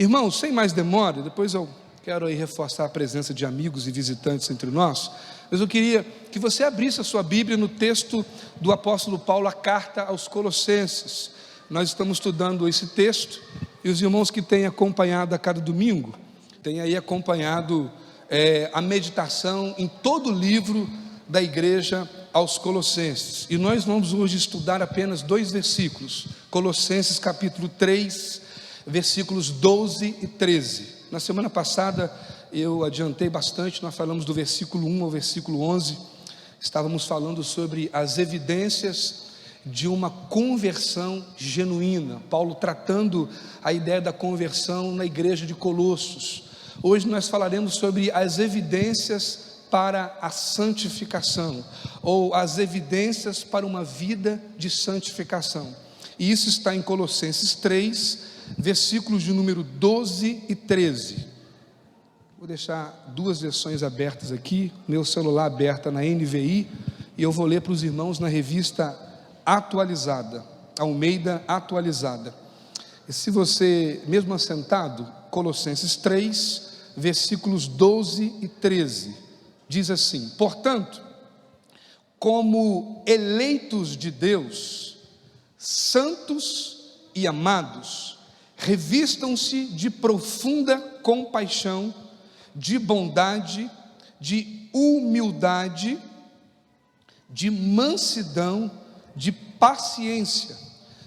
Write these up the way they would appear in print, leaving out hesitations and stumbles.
Irmãos, sem mais demora, depois eu quero aí reforçar a presença de amigos e visitantes entre nós, mas eu queria que você abrisse a sua Bíblia no texto do apóstolo Paulo, a carta aos Colossenses. Nós estamos estudando esse texto, e os irmãos que têm acompanhado a cada domingo, têm aí acompanhado a meditação em todo o livro da igreja aos Colossenses, e nós vamos hoje estudar apenas 2 versículos, Colossenses capítulo 3, versículos 12 e 13. Na semana passada eu adiantei bastante, nós falamos do versículo 1 ao versículo 11, estávamos falando sobre as evidências de uma conversão genuína, Paulo tratando a ideia da conversão na igreja de Colossos. Hoje nós falaremos sobre as evidências para a santificação, ou as evidências para uma vida de santificação, e isso está em Colossenses 3, versículos de número 12 e 13, vou deixar 2 versões abertas aqui, meu celular aberta na NVI, e eu vou ler para os irmãos na revista atualizada, Almeida atualizada. E se você, mesmo assentado, Colossenses 3, versículos 12 e 13, diz assim: portanto, como eleitos de Deus, santos e amados, revistam-se de profunda compaixão, de bondade, de humildade, de mansidão, de paciência,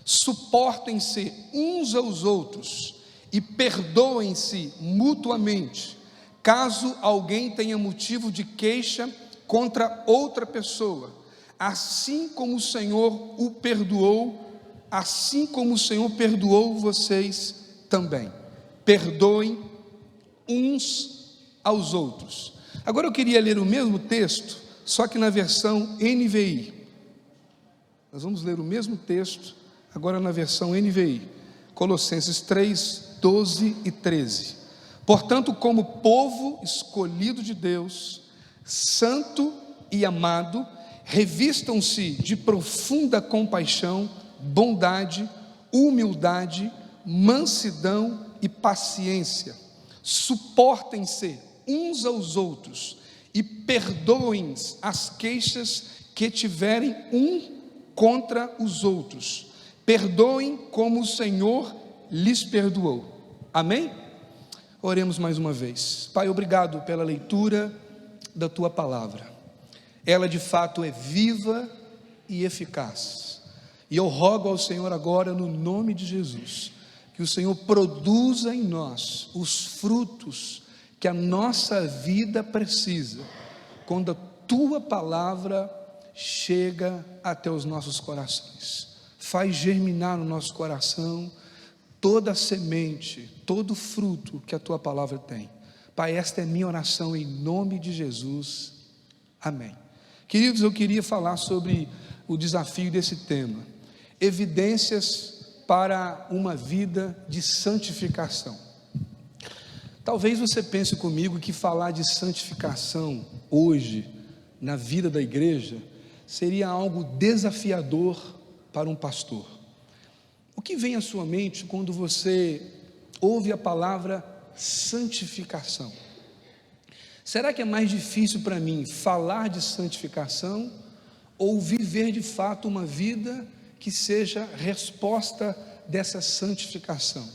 suportem-se uns aos outros e perdoem-se mutuamente, caso alguém tenha motivo de queixa contra outra pessoa, assim como o Senhor o perdoou, assim como o Senhor perdoou vocês também, perdoem uns aos outros. Agora eu queria ler o mesmo texto, só que na versão NVI. Nós vamos ler o mesmo texto, agora na versão NVI, Colossenses 3, 12 e 13. Portanto, como povo escolhido de Deus, santo e amado, revistam-se de profunda compaixão, bondade, humildade, mansidão e paciência, suportem-se uns aos outros e perdoem as queixas que tiverem um contra os outros, perdoem como o Senhor lhes perdoou. Amém? Oremos mais uma vez. Pai, obrigado pela leitura da Tua Palavra, ela de fato é viva e eficaz, e eu rogo ao Senhor agora, no nome de Jesus, que o Senhor produza em nós os frutos que a nossa vida precisa, quando a Tua Palavra chega até os nossos corações. Faz germinar no nosso coração toda a semente, todo o fruto que a Tua Palavra tem. Pai, esta é minha oração em nome de Jesus, amém. Queridos, eu queria falar sobre o desafio desse tema, evidências para uma vida de santificação. Talvez você pense comigo que falar de santificação hoje, na vida da igreja, seria algo desafiador para um pastor. O que vem à sua mente quando você ouve a palavra santificação? Será que é mais difícil para mim falar de santificação ou viver de fato uma vida que seja resposta dessa santificação?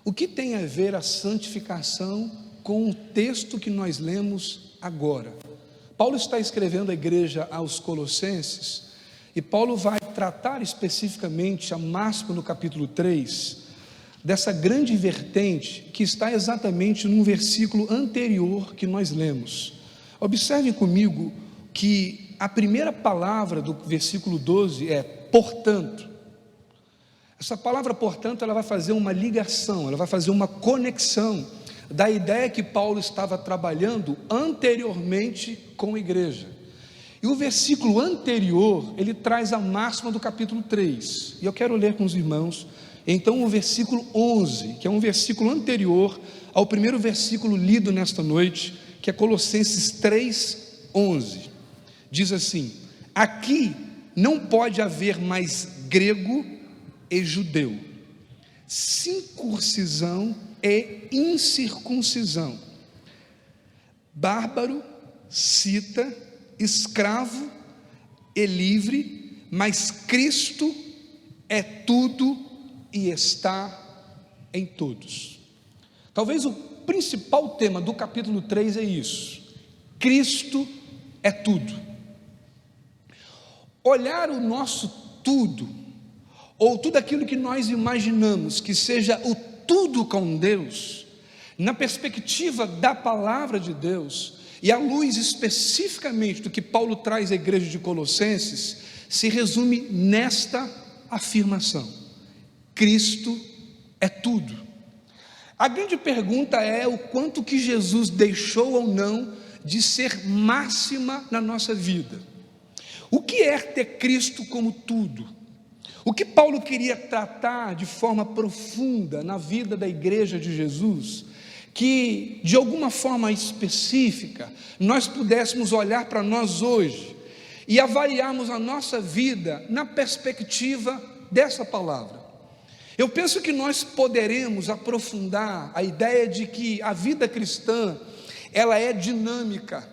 O que tem a ver a santificação com o texto que nós lemos agora? Paulo está escrevendo à igreja aos Colossenses, e Paulo vai tratar especificamente, a máxima no capítulo 3, dessa grande vertente que está exatamente num versículo anterior que nós lemos. Observem comigo que a primeira palavra do versículo 12 é portanto. Essa palavra portanto, ela vai fazer uma ligação, ela vai fazer uma conexão da ideia que Paulo estava trabalhando anteriormente com a igreja. E o versículo anterior, ele traz a máxima do capítulo 3, e eu quero ler com os irmãos, então o versículo 11, que é um versículo anterior ao primeiro versículo lido nesta noite, que é Colossenses 3, 11, diz assim: aqui não pode haver mais grego e judeu, circuncisão e incircuncisão, bárbaro, cita, escravo e livre, mas Cristo é tudo e está em todos. Talvez o principal tema do capítulo 3 é isso: Cristo é tudo. Olhar o nosso tudo, ou tudo aquilo que nós imaginamos que seja o tudo com Deus, na perspectiva da palavra de Deus, e à luz especificamente do que Paulo traz à igreja de Colossenses, se resume nesta afirmação: Cristo é tudo. A grande pergunta é o quanto que Jesus deixou ou não de ser máxima na nossa vida. O que é ter Cristo como tudo? O que Paulo queria tratar de forma profunda na vida da igreja de Jesus, que de alguma forma específica nós pudéssemos olhar para nós hoje e avaliarmos a nossa vida na perspectiva dessa palavra. Eu penso que nós poderemos aprofundar a ideia de que a vida cristã, ela é dinâmica.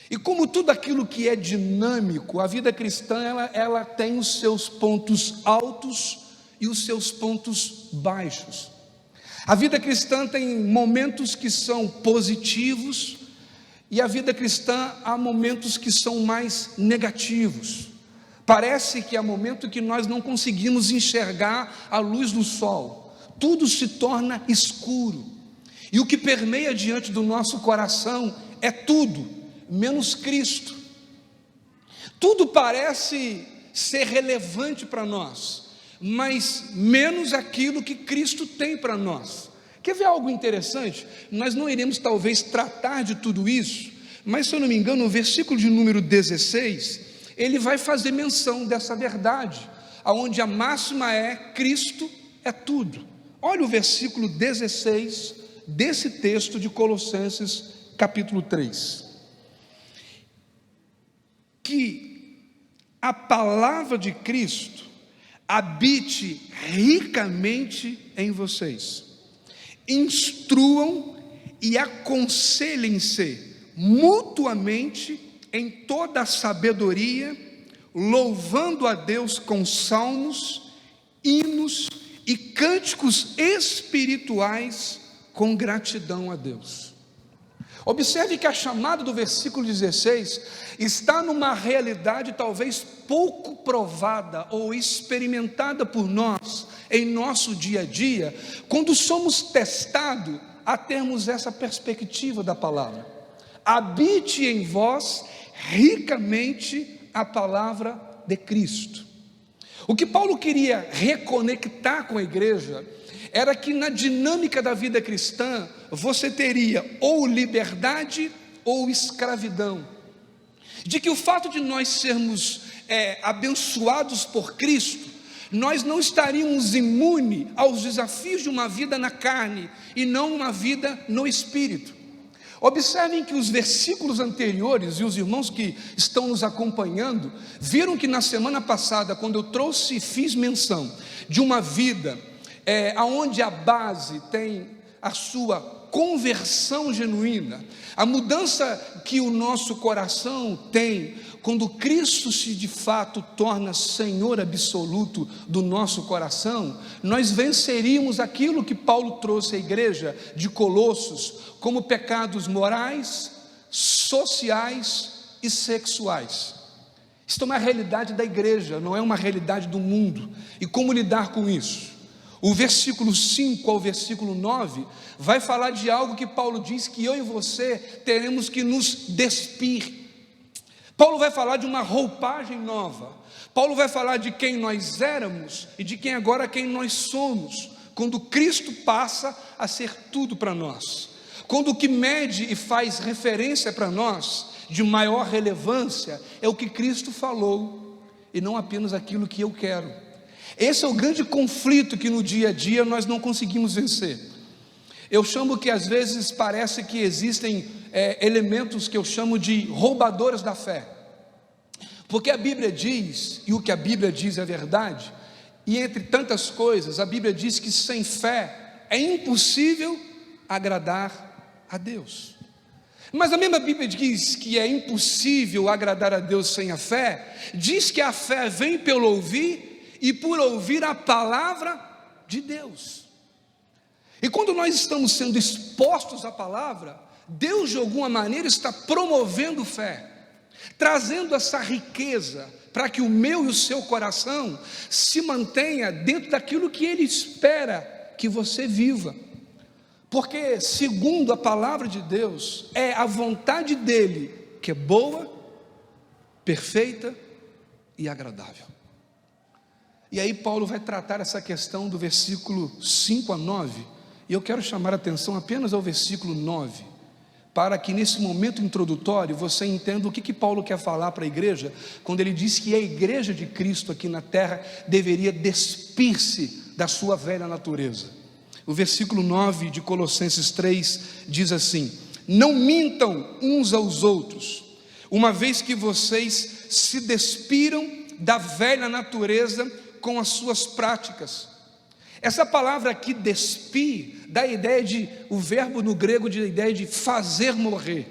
E como tudo aquilo que é dinâmico, a vida cristã, ela tem os seus pontos altos e os seus pontos baixos. A vida cristã tem momentos que são positivos, e a vida cristã há momentos que são mais negativos. Parece que há momento que nós não conseguimos enxergar a luz do sol, tudo se torna escuro, e o que permeia diante do nosso coração é tudo, menos Cristo. Tudo parece ser relevante para nós, mas menos aquilo que Cristo tem para nós. Quer ver algo interessante? Nós não iremos talvez tratar de tudo isso, mas se eu não me engano, no versículo de número 16, ele vai fazer menção dessa verdade, aonde a máxima é: Cristo é tudo. Olha o versículo 16 desse texto de Colossenses capítulo 3. Que a palavra de Cristo habite ricamente em vocês, instruam e aconselhem-se mutuamente em toda a sabedoria, louvando a Deus com salmos, hinos e cânticos espirituais com gratidão a Deus. Observe que a chamada do versículo 16 está numa realidade talvez pouco provada ou experimentada por nós em nosso dia a dia, quando somos testados a termos essa perspectiva da palavra. Habite em vós ricamente a palavra de Cristo. O que Paulo queria reconectar com a igreja era que na dinâmica da vida cristã você teria ou liberdade ou escravidão, de que o fato de nós sermos abençoados por Cristo, nós não estaríamos imunes aos desafios de uma vida na carne e não uma vida no Espírito. Observem que os versículos anteriores, e os irmãos que estão nos acompanhando, viram que na semana passada, quando eu trouxe e fiz menção de uma vida onde a base tem a sua conversão genuína, a mudança que o nosso coração tem, quando Cristo se de fato torna Senhor absoluto do nosso coração, nós venceríamos aquilo que Paulo trouxe à igreja de Colossos, como pecados morais, sociais e sexuais. Isso é uma realidade da igreja, não é uma realidade do mundo. E como lidar com isso? O versículo 5 ao versículo 9 vai falar de algo que Paulo diz que eu e você teremos que nos despir. Paulo vai falar de uma roupagem nova. Paulo vai falar de quem nós éramos e de quem agora quem nós somos, quando Cristo passa a ser tudo para nós. Quando o que mede e faz referência para nós de maior relevância é o que Cristo falou e não apenas aquilo que eu quero. Esse é o grande conflito que no dia a dia nós não conseguimos vencer. Eu chamo que às vezes parece que existem elementos que eu chamo de roubadores da fé, porque a Bíblia diz, e o que a Bíblia diz é verdade, e entre tantas coisas a Bíblia diz que sem fé é impossível agradar a Deus. Mas a mesma Bíblia diz que é impossível agradar a Deus sem a fé. Diz que a fé vem pelo ouvir e por ouvir a palavra de Deus. E quando nós estamos sendo expostos à palavra, Deus de alguma maneira está promovendo fé, trazendo essa riqueza para que o meu e o seu coração se mantenha dentro daquilo que Ele espera que você viva. Porque segundo a palavra de Deus, é a vontade dEle que é boa, perfeita e agradável. E aí Paulo vai tratar essa questão do versículo 5 a 9, e eu quero chamar a atenção apenas ao versículo 9, para que nesse momento introdutório você entenda o que Paulo quer falar para a igreja, quando ele diz que a igreja de Cristo aqui na terra deveria despir-se da sua velha natureza. O versículo 9 de Colossenses 3 diz assim: não mintam uns aos outros, uma vez que vocês se despiram da velha natureza com as suas práticas. Essa palavra aqui, despir, dá a ideia de, o verbo no grego dá a ideia de fazer morrer,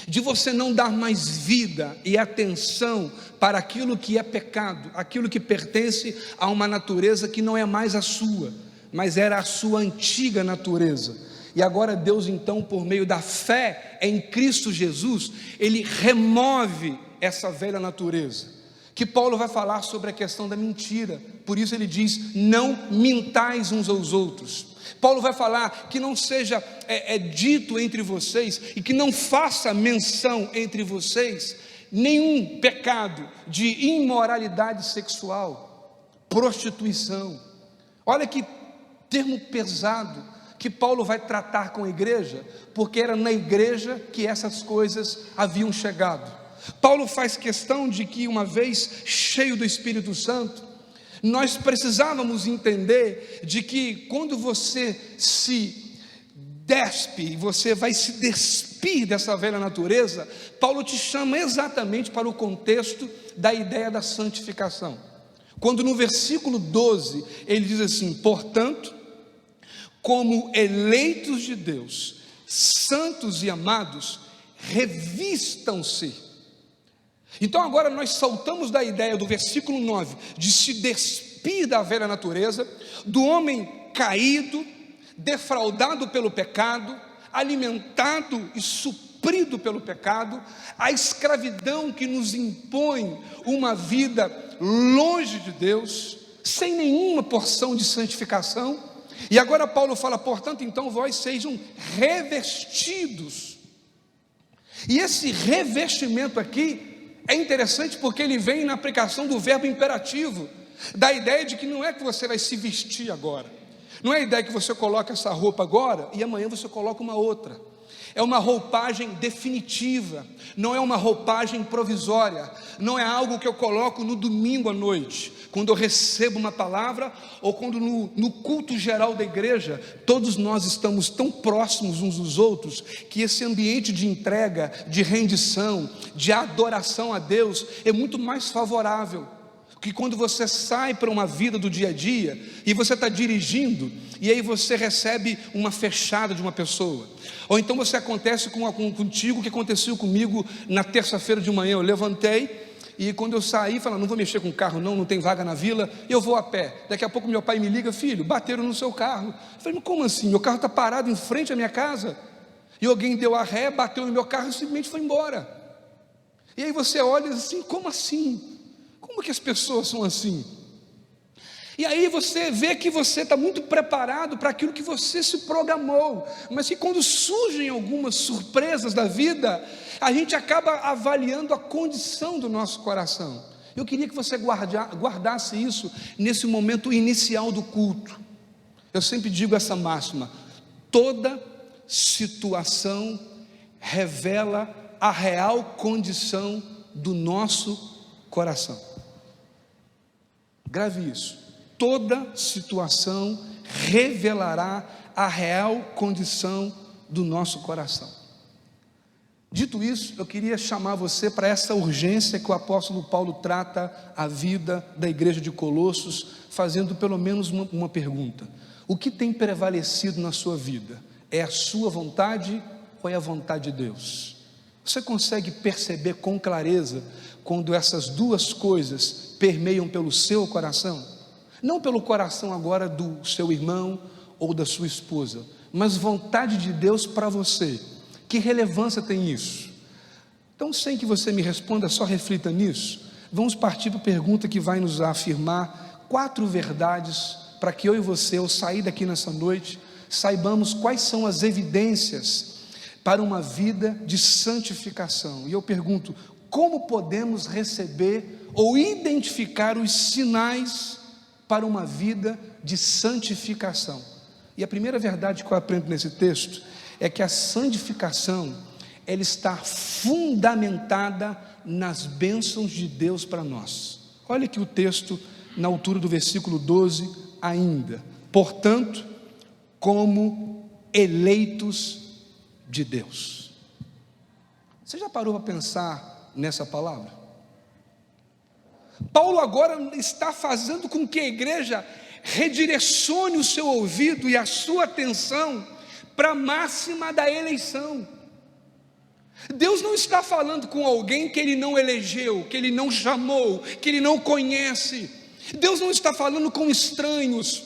de você não dar mais vida e atenção para aquilo que é pecado, aquilo que pertence a uma natureza que não é mais a sua, mas era a sua antiga natureza. E agora Deus então, por meio da fé em Cristo Jesus, Ele remove essa velha natureza, que Paulo vai falar sobre a questão da mentira. Por isso ele diz: não mintais uns aos outros. Paulo vai falar que não seja dito entre vocês, e que não faça menção entre vocês nenhum pecado de imoralidade sexual, prostituição. Olha que termo pesado que Paulo vai tratar com a igreja, porque era na igreja que essas coisas haviam chegado. Paulo faz questão de que, uma vez cheio do Espírito Santo, nós precisávamos entender de que quando você se despe, você vai se despir dessa velha natureza, Paulo te chama exatamente para o contexto da ideia da santificação. Quando no versículo 12 ele diz assim: portanto, como eleitos de Deus, santos e amados, revistam-se. Então agora nós saltamos da ideia do versículo 9, de se despir da velha natureza, do homem caído, defraudado pelo pecado, alimentado e suprido pelo pecado, a escravidão que nos impõe uma vida longe de Deus, sem nenhuma porção de santificação. E agora Paulo fala: portanto, então vós sejam revestidos. E esse revestimento aqui é interessante, porque ele vem na aplicação do verbo imperativo, da ideia de que não é que você vai se vestir agora, não é a ideia que você coloca essa roupa agora e amanhã você coloca uma outra. É uma roupagem definitiva, não é uma roupagem provisória, não é algo que eu coloco no domingo à noite, quando eu recebo uma palavra, ou quando no culto geral da igreja, todos nós estamos tão próximos uns dos outros, que esse ambiente de entrega, de rendição, de adoração a Deus, é muito mais favorável, que quando você sai para uma vida do dia a dia, e você está dirigindo, e aí você recebe uma fechada de uma pessoa, ou então você acontece contigo o que aconteceu comigo na terça-feira de manhã. Eu levantei, e quando eu saí, falei: não vou mexer com o carro não tem vaga na vila, eu vou a pé. Daqui a pouco meu pai me liga: filho, bateram no seu carro. Eu falei: mas como assim? Meu carro está parado em frente à minha casa, e alguém deu a ré, bateu no meu carro e simplesmente foi embora. E aí você olha e diz assim: como assim? Como que as pessoas são assim? E aí você vê que você está muito preparado para aquilo que você se programou, mas que quando surgem algumas surpresas da vida, a gente acaba avaliando a condição do nosso coração. Eu queria que você guardasse isso nesse momento inicial do culto. Eu sempre digo essa máxima: toda situação revela a real condição do nosso coração. Grave isso. Toda situação revelará a real condição do nosso coração. Dito isso, eu queria chamar você para essa urgência que o apóstolo Paulo trata a vida da igreja de Colossos, fazendo pelo menos uma pergunta: O que tem prevalecido na sua vida? É a sua vontade ou é a vontade de Deus? Você consegue perceber com clareza quando essas duas coisas permeiam pelo seu coração? Não pelo coração agora do seu irmão ou da sua esposa, mas vontade de Deus para você. Que relevância tem isso? Então, sem que você me responda, só reflita nisso. Vamos partir para a pergunta que vai nos afirmar 4 verdades para que eu e você, ao sair daqui nessa noite, saibamos quais são as evidências para uma vida de santificação. E eu pergunto, como podemos receber ou identificar os sinais para uma vida de santificação? E a primeira verdade que eu aprendo nesse texto é que a santificação, ela está fundamentada nas bênçãos de Deus para nós. Olha aqui o texto na altura do versículo 12 ainda. Portanto, como eleitos de Deus. Você já parou para pensar nessa palavra? Paulo agora está fazendo com que a igreja redirecione o seu ouvido e a sua atenção para a máxima da eleição. Deus não está falando com alguém que Ele não elegeu, que Ele não chamou, que Ele não conhece. Deus não está falando com estranhos.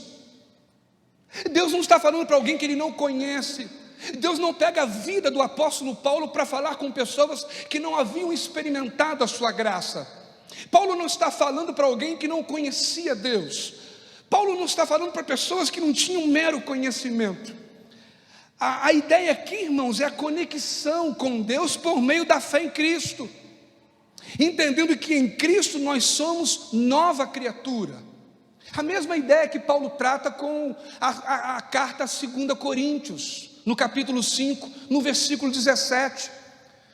Deus não está falando para alguém que Ele não conhece. Deus não pega a vida do apóstolo Paulo para falar com pessoas que não haviam experimentado a sua graça. Paulo não está falando para alguém que não conhecia Deus. Paulo não está falando para pessoas que não tinham mero conhecimento. A ideia aqui, irmãos, é a conexão com Deus por meio da fé em Cristo, entendendo que em Cristo nós somos nova criatura. A mesma ideia que Paulo trata com a carta a 2 Coríntios, no capítulo 5, no versículo 17,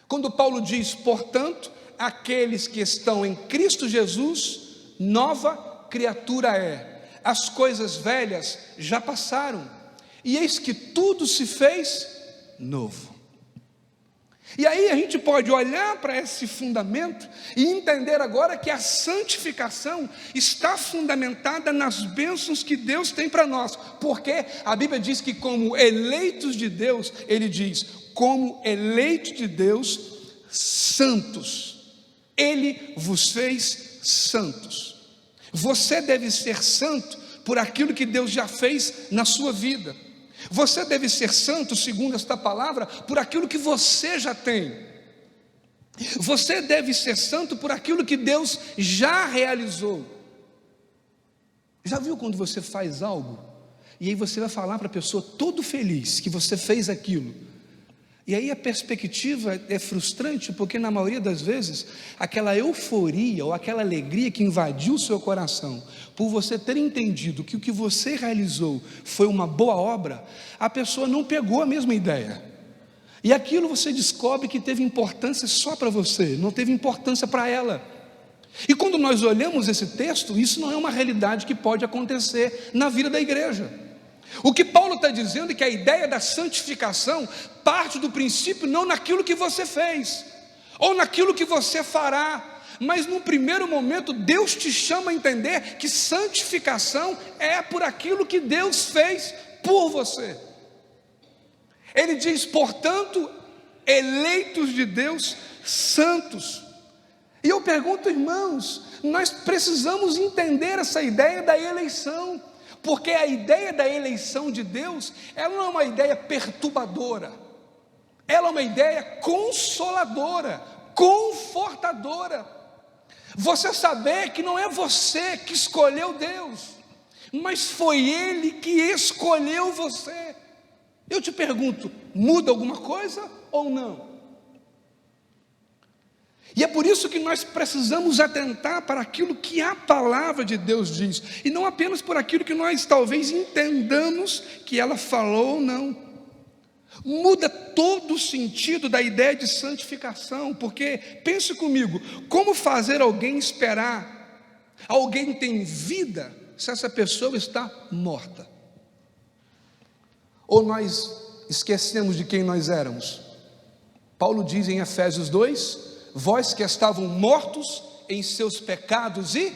quando Paulo diz: portanto, aqueles que estão em Cristo Jesus, nova criatura é, as coisas velhas já passaram, e eis que tudo se fez novo. E aí a gente pode olhar para esse fundamento e entender agora que a santificação está fundamentada nas bênçãos que Deus tem para nós, porque a Bíblia diz que como eleitos de Deus, ele diz, como eleitos de Deus, santos, Ele vos fez santos. Você deve ser santo por aquilo que Deus já fez na sua vida. Você deve ser santo, segundo esta palavra, por aquilo que você já tem. Você deve ser santo por aquilo que Deus já realizou. Já viu quando você faz algo e aí você vai falar para a pessoa todo feliz que você fez aquilo, e aí a perspectiva é frustrante, porque na maioria das vezes aquela euforia ou aquela alegria que invadiu o seu coração por você ter entendido que o que você realizou foi uma boa obra, a pessoa não pegou a mesma ideia, e aquilo você descobre que teve importância só para você, não teve importância para ela. E quando nós olhamos esse texto, isso não é uma realidade que pode acontecer na vida da igreja. O que Paulo está dizendo é que a ideia da santificação parte do princípio não naquilo que você fez, ou naquilo que você fará, mas num primeiro momento Deus te chama a entender que santificação é por aquilo que Deus fez por você. Ele diz, portanto, eleitos de Deus, santos. E eu pergunto, irmãos, nós precisamos entender essa ideia da eleição, porque a ideia da eleição de Deus, ela não é uma ideia perturbadora, ela é uma ideia consoladora, confortadora. Você saber que não é você que escolheu Deus, mas foi Ele que escolheu você. Eu te pergunto, muda alguma coisa ou não? E é por isso que nós precisamos atentar para aquilo que a palavra de Deus diz, e não apenas por aquilo que nós talvez entendamos que ela falou ou não. Muda todo o sentido da ideia de santificação, porque, pense comigo, como fazer alguém esperar? Alguém tem vida se essa pessoa está morta? Ou nós esquecemos de quem nós éramos? Paulo diz em Efésios 2, vós que estavam mortos em seus pecados e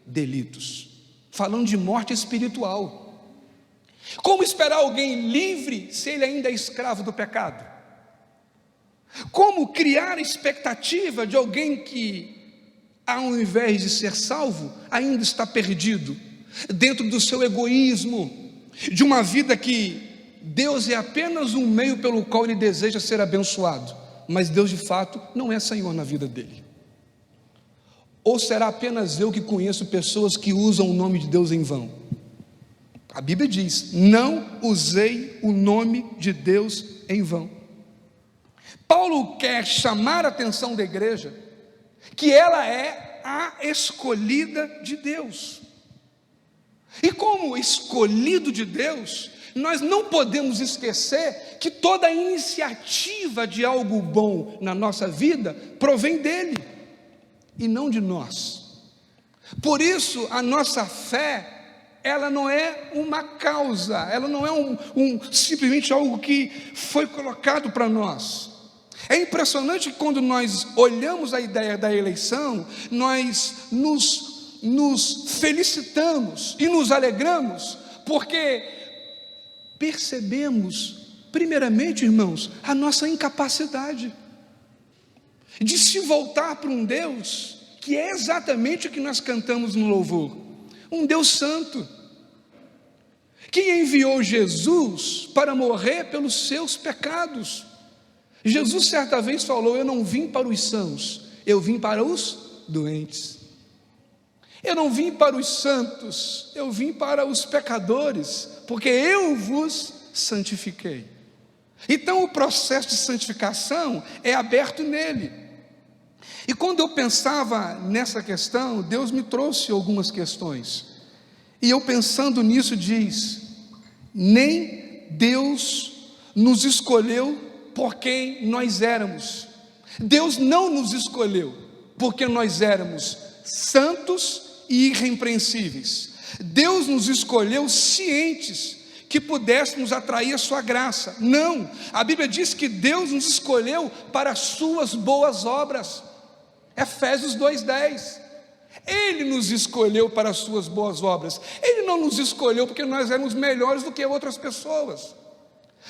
delitos, falando de morte espiritual. Como esperar alguém livre se ele ainda é escravo do pecado? Como criar a expectativa de alguém que, ao invés de ser salvo, ainda está perdido, dentro do seu egoísmo, de uma vida que Deus é apenas um meio pelo qual ele deseja ser abençoado, mas Deus de fato não é Senhor na vida dele? Ou será apenas eu que conheço pessoas que usam o nome de Deus em vão? A Bíblia diz: não usei o nome de Deus em vão. Paulo quer chamar a atenção da igreja que ela é a escolhida de Deus. E como escolhido de Deus, nós não podemos esquecer que toda iniciativa de algo bom na nossa vida provém dele e não de nós. Por isso a nossa fé, ela não é uma causa, ela não é simplesmente algo que foi colocado para nós. É impressionante que quando nós olhamos a ideia da eleição, nós nos felicitamos e nos alegramos, porque percebemos, primeiramente, irmãos, a nossa incapacidade de se voltar para um Deus que é exatamente o que nós cantamos no louvor, um Deus santo, que enviou Jesus para morrer pelos seus pecados. Jesus certa vez falou: eu não vim para os sãos, eu vim para os doentes. Eu não vim para os santos, eu vim para os pecadores, porque eu vos santifiquei. Então o processo de santificação é aberto nele. E quando eu pensava nessa questão, Deus me trouxe algumas questões. E eu pensando nisso diz: nem Deus nos escolheu por quem nós éramos. Deus não nos escolheu porque nós éramos santos e irrepreensíveis. Deus nos escolheu cientes que pudéssemos atrair a sua graça. Não, a Bíblia diz que Deus nos escolheu para as suas boas obras. Efésios 2:10. Ele nos escolheu para as suas boas obras. Ele não nos escolheu porque nós éramos melhores do que outras pessoas.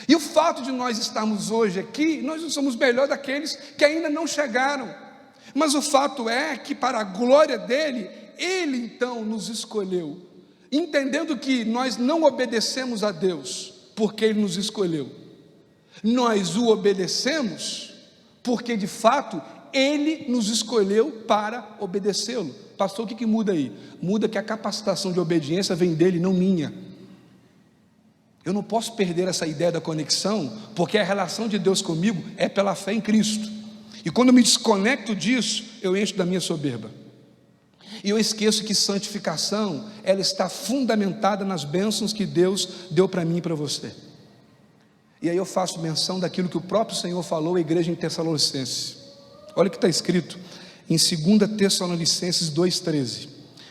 E o fato de nós estarmos hoje aqui, nós não somos melhores daqueles que ainda não chegaram. Mas o fato é que, para a glória dele, ele então nos escolheu, entendendo que nós não obedecemos a Deus porque ele nos escolheu. Nós o obedecemos porque de fato ele nos escolheu para obedecê-lo. Pastor, o que muda aí? Muda que a capacitação de obediência vem dele, não minha. Eu não posso perder essa ideia da conexão, porque a relação de Deus comigo é pela fé em Cristo. E quando eu me desconecto disso, eu encho da minha soberba. E eu esqueço que santificação, ela está fundamentada nas bênçãos que Deus deu para mim e para você. E aí eu faço menção daquilo que o próprio Senhor falou à igreja em Tessalonicenses. Olha o que está escrito em 2 Tessalonicenses 2:13.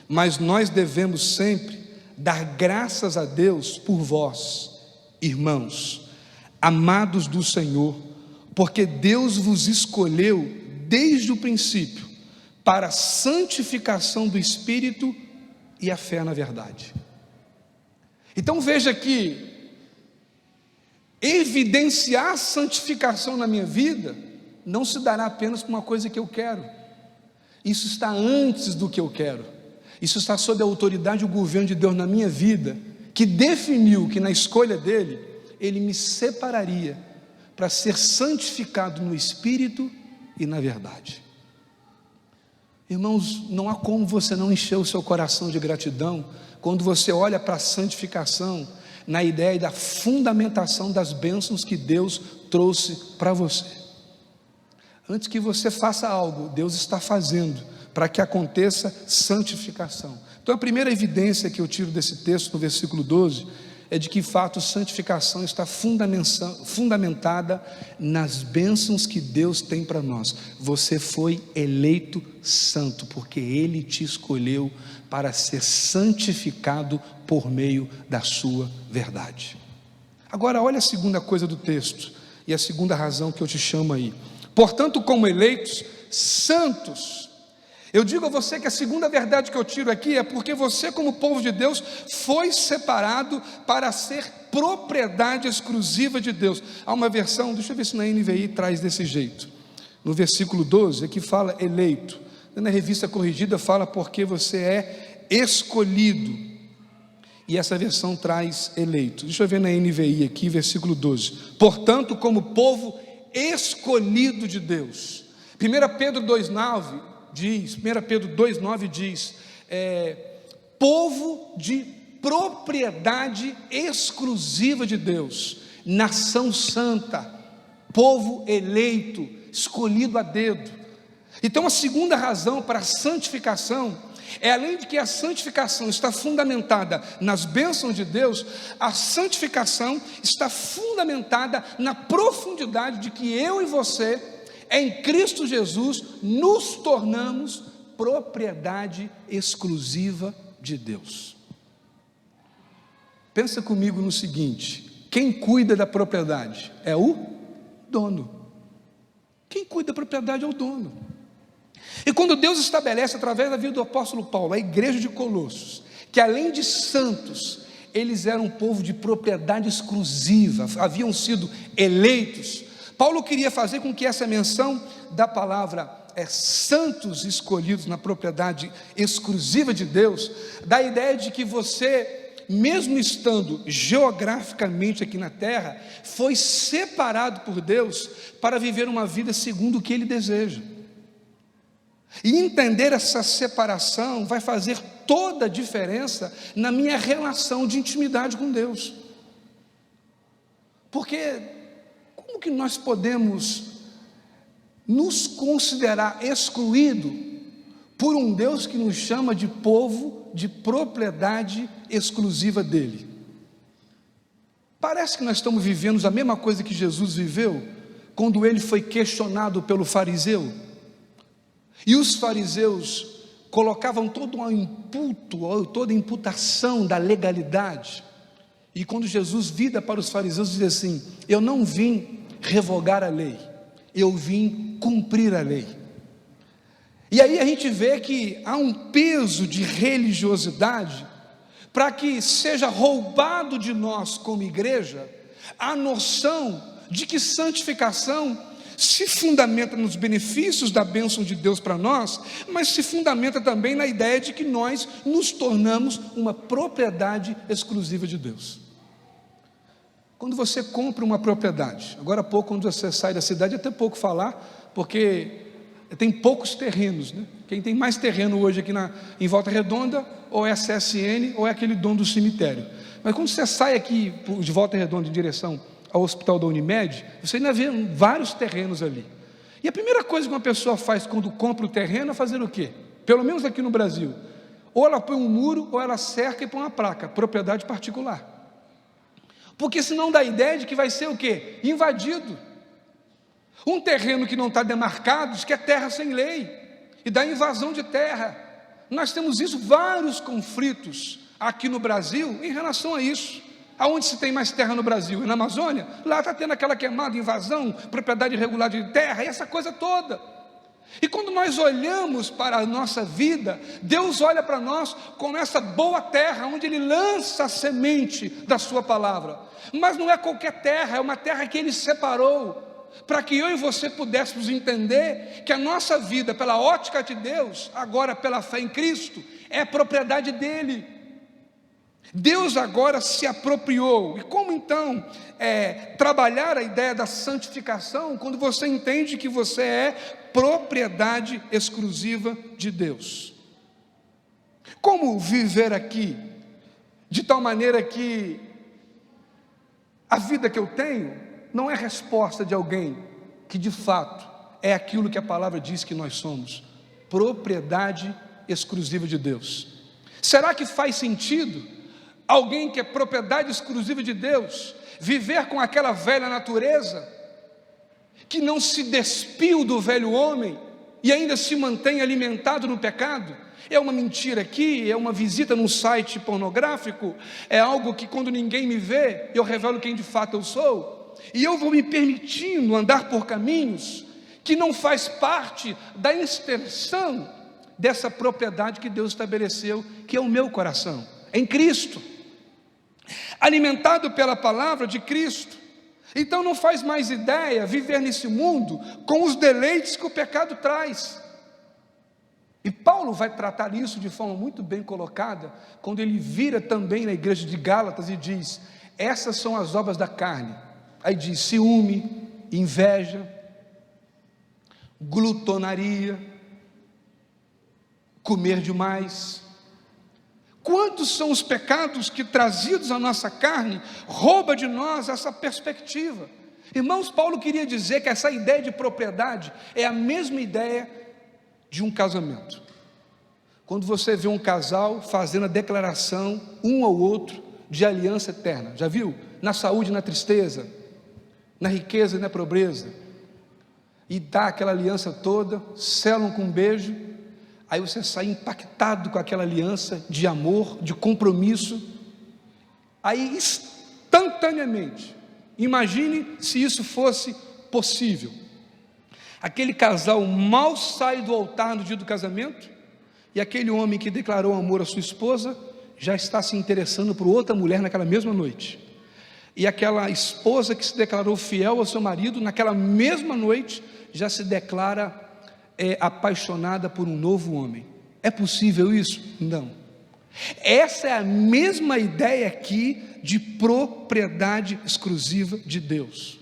Mas nós devemos sempre dar graças a Deus por vós, irmãos, amados do Senhor, porque Deus vos escolheu desde o princípio para a santificação do Espírito e a fé na verdade. Então veja que evidenciar a santificação na minha vida não se dará apenas por uma coisa que eu quero. Isso está antes do que eu quero. Isso está sob a autoridade e o governo de Deus na minha vida, que definiu que na escolha dele, ele me separaria para ser santificado no Espírito e na verdade. Irmãos, não há como você não encher o seu coração de gratidão quando você olha para a santificação na ideia da fundamentação das bênçãos que Deus trouxe para você. Antes que você faça algo, Deus está fazendo para que aconteça santificação. Então a primeira evidência que eu tiro desse texto, no versículo 12, é de que, de fato, santificação está fundamentada nas bênçãos que Deus tem para nós. Você foi eleito santo, porque Ele te escolheu para ser santificado por meio da sua verdade. Agora, olha a segunda coisa do texto, e a segunda razão que eu te chamo aí. Portanto, como eleitos, santos, Eu digo a você que a segunda verdade que eu tiro aqui é porque você, como povo de Deus, foi separado para ser propriedade exclusiva de Deus. Há uma versão, deixa eu ver se na NVI traz desse jeito, no versículo 12, aqui fala eleito, na revista corrigida fala porque você é escolhido, e essa versão traz eleito. Deixa eu ver na NVI aqui, versículo 12, portanto, como povo escolhido de Deus. 1 Pedro 2,9 diz, 1 Pedro 2,9 diz, povo de propriedade exclusiva de Deus, nação santa, povo eleito, escolhido a dedo. Então a segunda razão para a santificação é, além de que a santificação está fundamentada nas bênçãos de Deus, a santificação está fundamentada na profundidade de que eu e você, em Cristo Jesus, nos tornamos propriedade exclusiva de Deus. Pensa comigo no seguinte: quem cuida da propriedade é o dono. Quem cuida da propriedade é o dono. E quando Deus estabelece, através da vida do apóstolo Paulo, a igreja de Colossos, que além de santos, eles eram um povo de propriedade exclusiva, haviam sido eleitos, Paulo queria fazer com que essa menção da palavra santos escolhidos na propriedade exclusiva de Deus, dá a ideia de que você, mesmo estando geograficamente aqui na terra, foi separado por Deus para viver uma vida segundo o que Ele deseja. E entender essa separação vai fazer toda a diferença na minha relação de intimidade com Deus. Porque como que nós podemos nos considerar excluído por um Deus que nos chama de povo de propriedade exclusiva dele? Parece que nós estamos vivendo a mesma coisa que Jesus viveu quando ele foi questionado pelo fariseu. E os fariseus colocavam todo um imputo, toda a imputação da legalidade. E quando Jesus vira para os fariseus, diz assim: eu não vim revogar a lei, eu vim cumprir a lei. E aí a gente vê que há um peso de religiosidade para que seja roubado de nós como igreja a noção de que santificação se fundamenta nos benefícios da bênção de Deus para nós, mas se fundamenta também na ideia de que nós nos tornamos uma propriedade exclusiva de Deus. Quando você compra uma propriedade, agora há pouco, quando você sai da cidade, é até pouco falar, porque tem poucos terrenos, né? Quem tem mais terreno hoje aqui em Volta Redonda, ou é a CSN, ou é aquele dono do cemitério. Mas quando você sai aqui de Volta Redonda em direção ao hospital da Unimed, você ainda vê vários terrenos ali. E a primeira coisa que uma pessoa faz quando compra o terreno é fazer o quê? Pelo menos aqui no Brasil, ou ela põe um muro, ou ela cerca e põe uma placa, propriedade particular. Porque senão dá a ideia de que vai ser o quê? Invadido. Um terreno que não está demarcado diz que é terra sem lei, e dá invasão de terra. Nós temos isso, vários conflitos aqui no Brasil em relação a isso. Aonde se tem mais terra no Brasil? Na Amazônia? Lá está tendo aquela queimada, invasão, propriedade irregular de terra, e essa coisa toda. E quando nós olhamos para a nossa vida, Deus olha para nós como essa boa terra, onde Ele lança a semente da sua palavra. Mas não é qualquer terra, é uma terra que Ele separou, para que eu e você pudéssemos entender que a nossa vida, pela ótica de Deus, agora pela fé em Cristo, é propriedade dEle. Deus agora se apropriou. E como então trabalhar a ideia da santificação quando você entende que você é propriedade exclusiva de Deus? Como viver aqui de tal maneira que a vida que eu tenho não é resposta de alguém que de fato é aquilo que a palavra diz que nós somos, propriedade exclusiva de Deus? Será que faz sentido alguém que é propriedade exclusiva de Deus viver com aquela velha natureza, que não se despiu do velho homem e ainda se mantém alimentado no pecado? É uma mentira aqui, é uma visita num site pornográfico, é algo que quando ninguém me vê, eu revelo quem de fato eu sou, e eu vou me permitindo andar por caminhos que não faz parte da extensão dessa propriedade que Deus estabeleceu, que é o meu coração, em Cristo, alimentado pela palavra de Cristo. Então não faz mais ideia viver nesse mundo com os deleites que o pecado traz. E Paulo vai tratar isso de forma muito bem colocada, quando ele vira também na igreja de Gálatas e diz: essas são as obras da carne. Aí diz: ciúme, inveja, glutonaria, comer demais. Quantos são os pecados que, trazidos à nossa carne, rouba de nós essa perspectiva? Irmãos, Paulo queria dizer que essa ideia de propriedade é a mesma ideia de um casamento. Quando você vê um casal fazendo a declaração, um ao outro, de aliança eterna, já viu? Na saúde e na tristeza, na riqueza e na pobreza, e dá aquela aliança toda, selam com um beijo, aí você sai impactado com aquela aliança de amor, de compromisso. Aí instantaneamente, imagine se isso fosse possível, aquele casal mal sai do altar no dia do casamento, e aquele homem que declarou amor à sua esposa, já está se interessando por outra mulher naquela mesma noite, e aquela esposa que se declarou fiel ao seu marido, naquela mesma noite, já se declara apaixonada por um novo homem. É possível isso? Não. Essa é a mesma ideia aqui de propriedade exclusiva de Deus.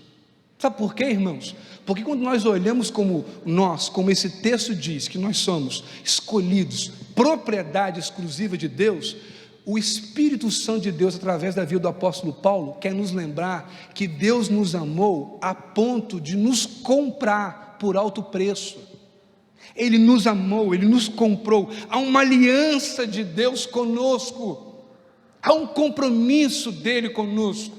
Sabe por quê, irmãos? Porque quando nós olhamos como esse texto diz, que nós somos escolhidos, propriedade exclusiva de Deus, o Espírito Santo de Deus, através da vida do apóstolo Paulo, quer nos lembrar que Deus nos amou a ponto de nos comprar por alto preço. Ele nos amou, Ele nos comprou. Há uma aliança de Deus conosco, há um compromisso dEle conosco.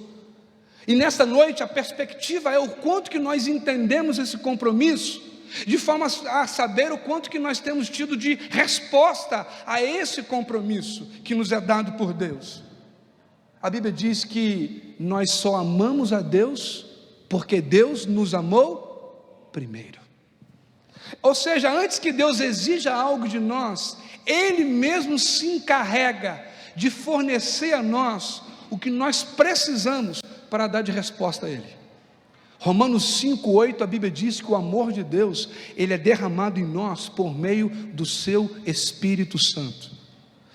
E nessa noite a perspectiva é o quanto que nós entendemos esse compromisso, de forma a saber o quanto que nós temos tido de resposta a esse compromisso que nos é dado por Deus. A Bíblia diz que nós só amamos a Deus porque Deus nos amou primeiro. Ou seja, antes que Deus exija algo de nós, Ele mesmo se encarrega de fornecer a nós o que nós precisamos para dar de resposta a Ele. Romanos 5:8, a Bíblia diz que o amor de Deus, Ele é derramado em nós por meio do seu Espírito Santo.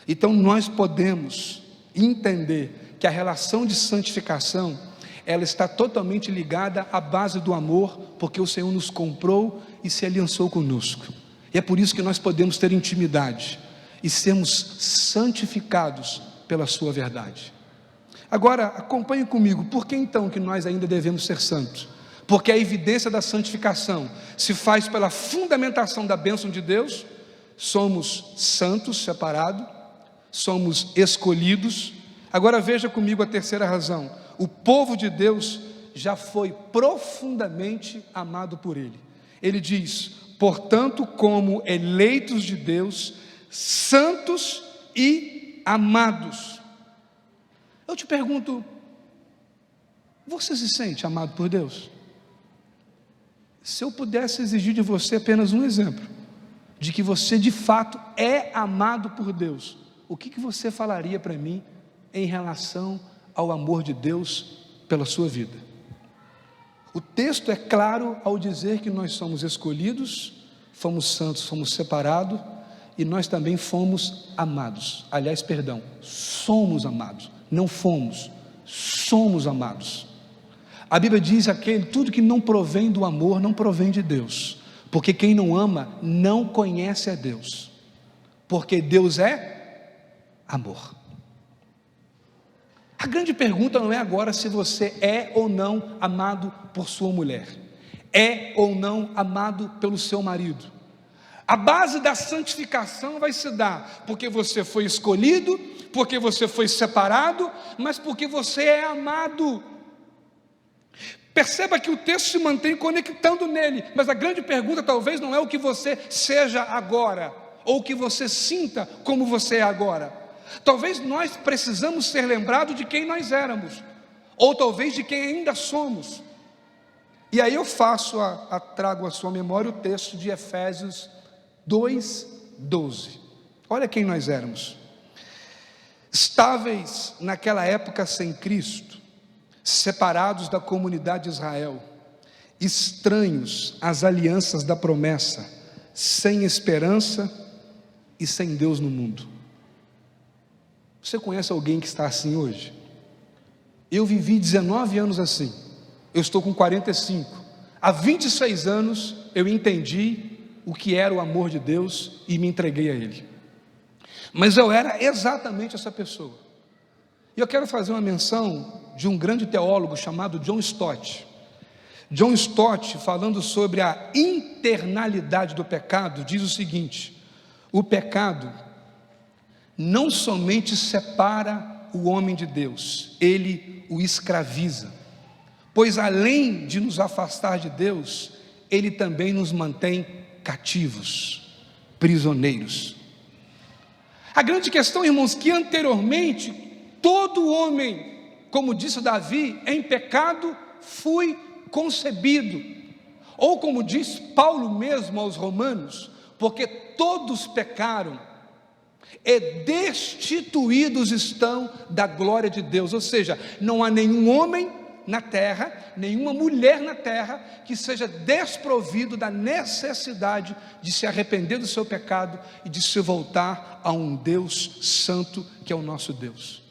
Então nós podemos entender que a relação de santificação, ela está totalmente ligada à base do amor, porque o Senhor nos comprou e se aliançou conosco, e é por isso que nós podemos ter intimidade e sermos santificados pela sua verdade. Agora acompanhe comigo, por que então que nós ainda devemos ser santos? Porque a evidência da santificação se faz pela fundamentação da bênção de Deus. Somos santos, separados, somos escolhidos. Agora veja comigo a terceira razão: o povo de Deus já foi profundamente amado por Ele. Ele diz: portanto, como eleitos de Deus, santos e amados. Eu te pergunto, você se sente amado por Deus? Se eu pudesse exigir de você apenas um exemplo, de que você de fato é amado por Deus, o que você falaria para mim em relação ao amor de Deus pela sua vida? O texto é claro ao dizer que nós somos escolhidos, fomos santos, fomos separados, e nós também fomos amados. Aliás, perdão, somos amados, não fomos, somos amados. A Bíblia diz aquele, tudo que não provém do amor, não provém de Deus, porque quem não ama, não conhece a Deus, porque Deus é amor. A grande pergunta não é agora se você é ou não amado por sua mulher, é ou não amado pelo seu marido. A base da santificação vai se dar porque você foi escolhido, porque você foi separado, mas porque você é amado. Perceba que o texto se mantém conectando nele, mas a grande pergunta talvez não é o que você seja agora, ou o que você sinta como você é agora. Talvez nós precisamos ser lembrados de quem nós éramos, ou talvez de quem ainda somos. E aí eu trago à sua memória o texto de Efésios 2, 12. Olha quem nós éramos: estáveis naquela época sem Cristo, separados da comunidade de Israel, estranhos às alianças da promessa, sem esperança e sem Deus no mundo. Você conhece alguém que está assim hoje? Eu vivi 19 anos assim, eu estou com 45, há 26 anos eu entendi o que era o amor de Deus e me entreguei a Ele, mas eu era exatamente essa pessoa. E eu quero fazer uma menção de um grande teólogo chamado John Stott. John Stott, falando sobre a internalidade do pecado, diz o seguinte: o pecado não somente separa o homem de Deus, ele o escraviza, pois além de nos afastar de Deus, ele também nos mantém cativos, prisioneiros. A grande questão, irmãos, que anteriormente todo homem, como disse Davi, em pecado fui concebido, ou como diz Paulo mesmo aos Romanos, porque todos pecaram e destituídos estão da glória de Deus. Ou seja, não há nenhum homem na terra, nenhuma mulher na terra que seja desprovido da necessidade de se arrepender do seu pecado e de se voltar a um Deus santo, que é o nosso Deus.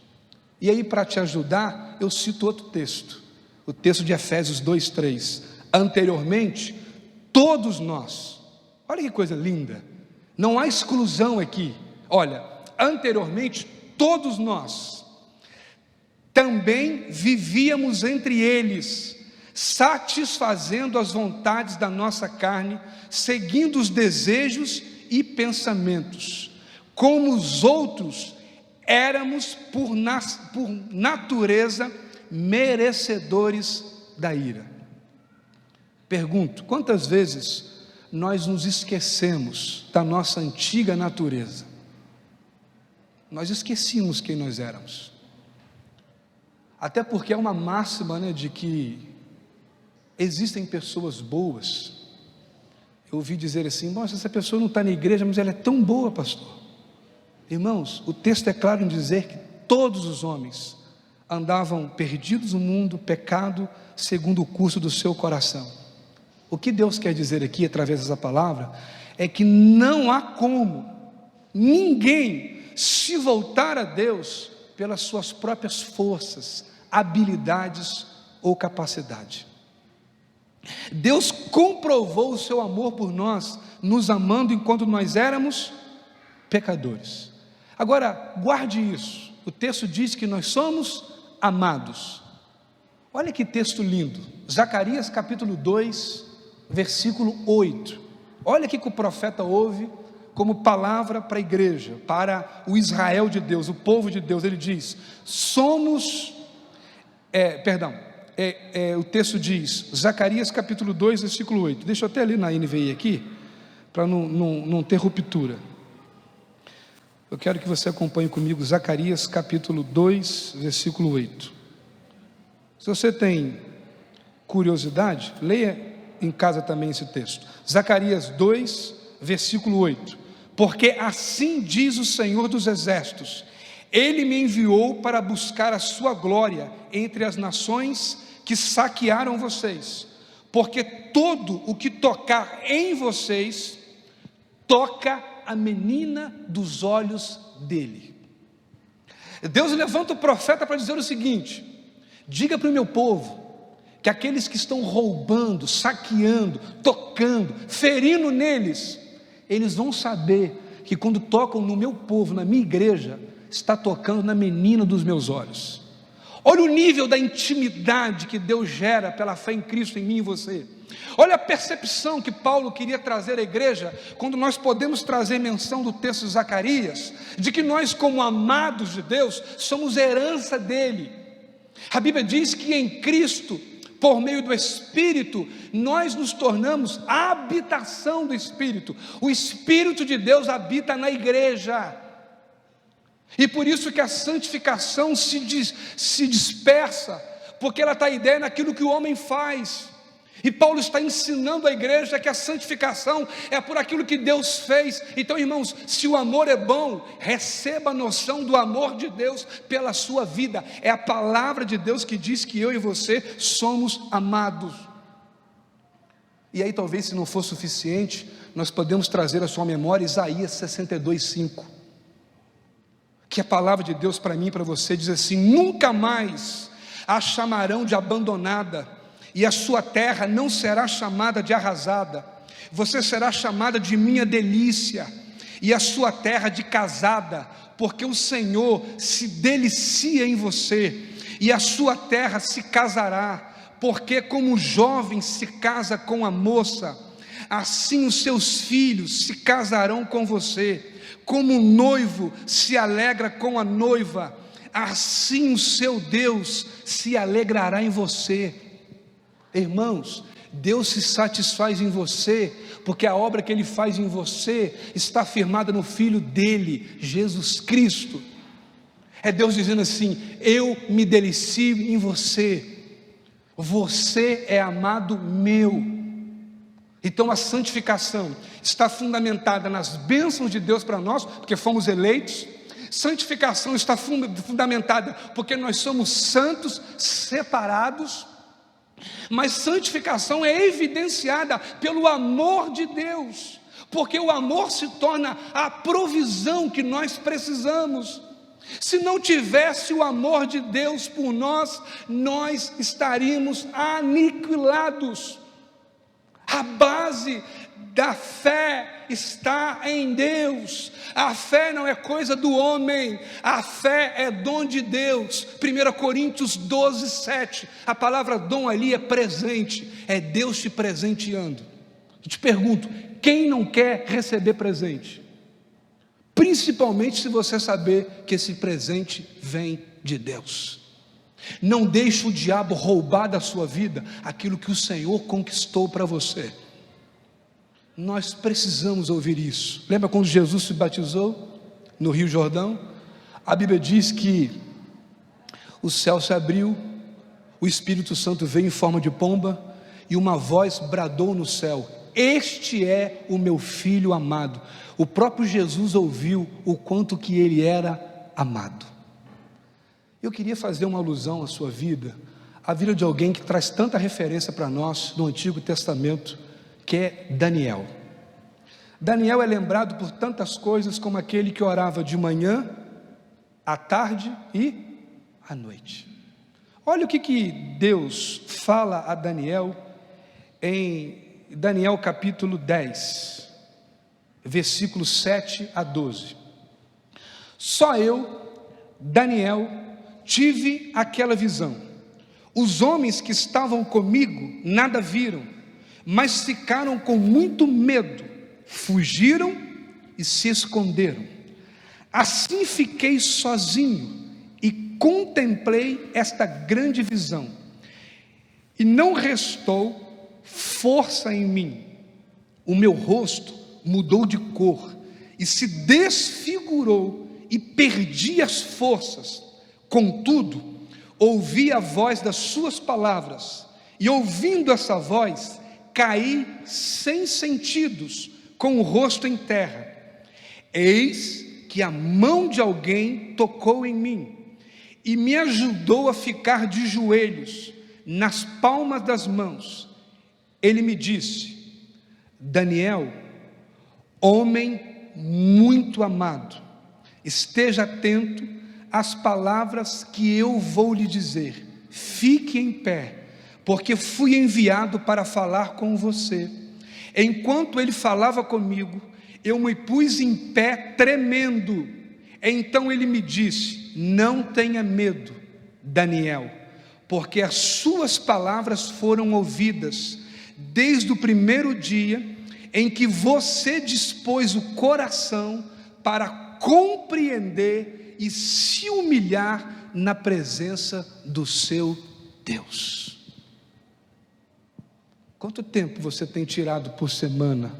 E aí, para te ajudar, eu cito outro texto, o texto de Efésios 2:3. Anteriormente, todos nós, olha que coisa linda, não há exclusão aqui. Olha, anteriormente todos nós também vivíamos entre eles, satisfazendo as vontades da nossa carne, seguindo os desejos e pensamentos. Como os outros, éramos por natureza merecedores da ira. Pergunto, quantas vezes nós nos esquecemos da nossa antiga natureza? Nós esquecemos quem nós éramos. Até porque é uma máxima, de que existem pessoas boas. Eu ouvi dizer assim: nossa, essa pessoa não está na igreja, mas ela é tão boa, pastor. Irmãos, o texto é claro em dizer que todos os homens andavam perdidos no mundo, pecado, segundo o curso do seu coração. O que Deus quer dizer aqui, através dessa palavra, é que não há como ninguém se voltar a Deus pelas suas próprias forças, habilidades ou capacidade. Deus comprovou o seu amor por nós, nos amando enquanto nós éramos pecadores. Agora, guarde isso, o texto diz que nós somos amados. Olha que texto lindo, Zacarias capítulo 2, versículo 8. Olha o que o profeta ouve como palavra para a igreja, para o Israel de Deus, o povo de Deus. Ele diz: o texto diz, Zacarias capítulo 2, versículo 8, deixa eu até ler na NVI aqui, para não ter ruptura. Eu quero que você acompanhe comigo Zacarias capítulo 2, versículo 8. Se você tem curiosidade, leia em casa também esse texto. Zacarias 2, versículo 8. Porque assim diz o Senhor dos Exércitos: Ele me enviou para buscar a sua glória entre as nações que saquearam vocês, porque todo o que tocar em vocês, toca a menina dos olhos dele. Deus levanta o profeta para dizer o seguinte: diga para o meu povo, que aqueles que estão roubando, saqueando, tocando, ferindo neles, eles vão saber que quando tocam no meu povo, na minha igreja, está tocando na menina dos meus olhos. Olha o nível da intimidade que Deus gera pela fé em Cristo, em mim e você. Olha a percepção que Paulo queria trazer à igreja, quando nós podemos trazer menção do texto de Zacarias, de que nós, como amados de Deus, somos herança dele. A Bíblia diz que em Cristo, por meio do Espírito, nós nos tornamos a habitação do Espírito. O Espírito de Deus habita na igreja. E por isso que a santificação se dispersa, porque ela está a ideia naquilo que o homem faz. E Paulo está ensinando a igreja que a santificação é por aquilo que Deus fez. Então, irmãos, se o amor é bom, receba a noção do amor de Deus pela sua vida. É a palavra de Deus que diz que eu e você somos amados. E aí talvez, se não for suficiente, nós podemos trazer à sua memória Isaías 62:5, que a palavra de Deus para mim e para você diz assim: nunca mais a chamarão de abandonada, e a sua terra não será chamada de arrasada. Você será chamada de minha delícia, e a sua terra de casada, porque o Senhor se delicia em você, e a sua terra se casará, porque como o jovem se casa com a moça, assim os seus filhos se casarão com você. Como o noivo se alegra com a noiva, assim o seu Deus se alegrará em você. Irmãos, Deus se satisfaz em você, porque a obra que Ele faz em você está firmada no Filho dEle, Jesus Cristo. É Deus dizendo assim: eu me delicio em você, você é amado meu. Então a santificação está fundamentada nas bênçãos de Deus para nós, porque fomos eleitos. Santificação está fundamentada porque nós somos santos, separados. Mas santificação é evidenciada pelo amor de Deus, porque o amor se torna a provisão que nós precisamos. Se não tivesse o amor de Deus por nós, nós estaríamos aniquilados. A base da fé está em Deus. A fé não é coisa do homem, a fé é dom de Deus. 1 Coríntios 12:7, a palavra dom ali é presente, é Deus te presenteando. Eu te pergunto, quem não quer receber presente? Principalmente se você saber que esse presente vem de Deus. Não deixe o diabo roubar da sua vida aquilo que o Senhor conquistou para você. Nós precisamos ouvir isso. Lembra quando Jesus se batizou no Rio Jordão? A Bíblia diz que o céu se abriu, o Espírito Santo veio em forma de pomba, e uma voz bradou no céu: este é o meu filho amado. O próprio Jesus ouviu o quanto que ele era amado. Eu queria fazer uma alusão à sua vida, à vida de alguém que traz tanta referência para nós no Antigo Testamento, que é Daniel. Daniel é lembrado por tantas coisas como aquele que orava de manhã, à tarde e à noite. Olha o que Deus fala a Daniel em Daniel capítulo 10, versículos 7 a 12. Só eu, Daniel, tive aquela visão. Os homens que estavam comigo nada viram, mas ficaram com muito medo, fugiram e se esconderam. Assim fiquei sozinho e contemplei esta grande visão, e não restou força em mim. O meu rosto mudou de cor e se desfigurou, e perdi as forças. Contudo, ouvi a voz das suas palavras, e ouvindo essa voz, caí sem sentidos, com o rosto em terra. Eis que a mão de alguém tocou em mim, e me ajudou a ficar de joelhos, nas palmas das mãos. Ele me disse: Daniel, homem muito amado, esteja atento às palavras que eu vou lhe dizer. Fique em pé, porque fui enviado para falar com você. Enquanto ele falava comigo, eu me pus em pé tremendo. Então ele me disse: não tenha medo, Daniel, porque as suas palavras foram ouvidas desde o primeiro dia em que você dispôs o coração para compreender e se humilhar na presença do seu Deus. Quanto tempo você tem tirado por semana